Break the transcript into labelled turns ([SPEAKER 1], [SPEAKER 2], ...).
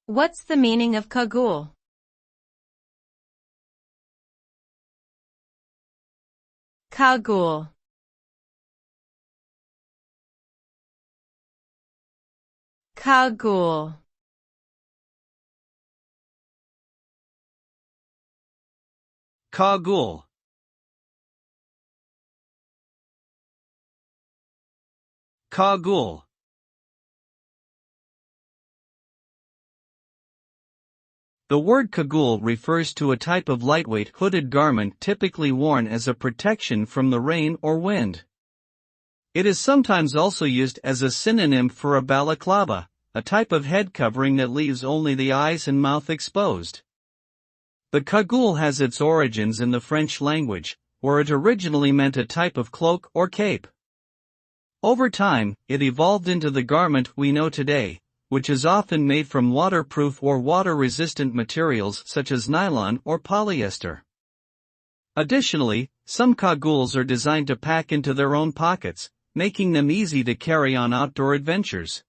[SPEAKER 1] What's the meaning of cagoule? Cagoule. Cagoule.
[SPEAKER 2] Cagoule. Cagoule. The word cagoule refers to a type of lightweight hooded garment typically worn as a protection from the rain or wind. It is sometimes also used as a synonym for a balaclava, a type of head covering that leaves only the eyes and mouth exposed. The cagoule has its origins in the French language, where it originally meant a type of cloak or cape. Over time, it evolved into the garment we know today, which is often made from waterproof or water-resistant materials such as nylon or polyester. Additionally, some cagoules are designed to pack into their own pockets, making them easy to carry on outdoor adventures.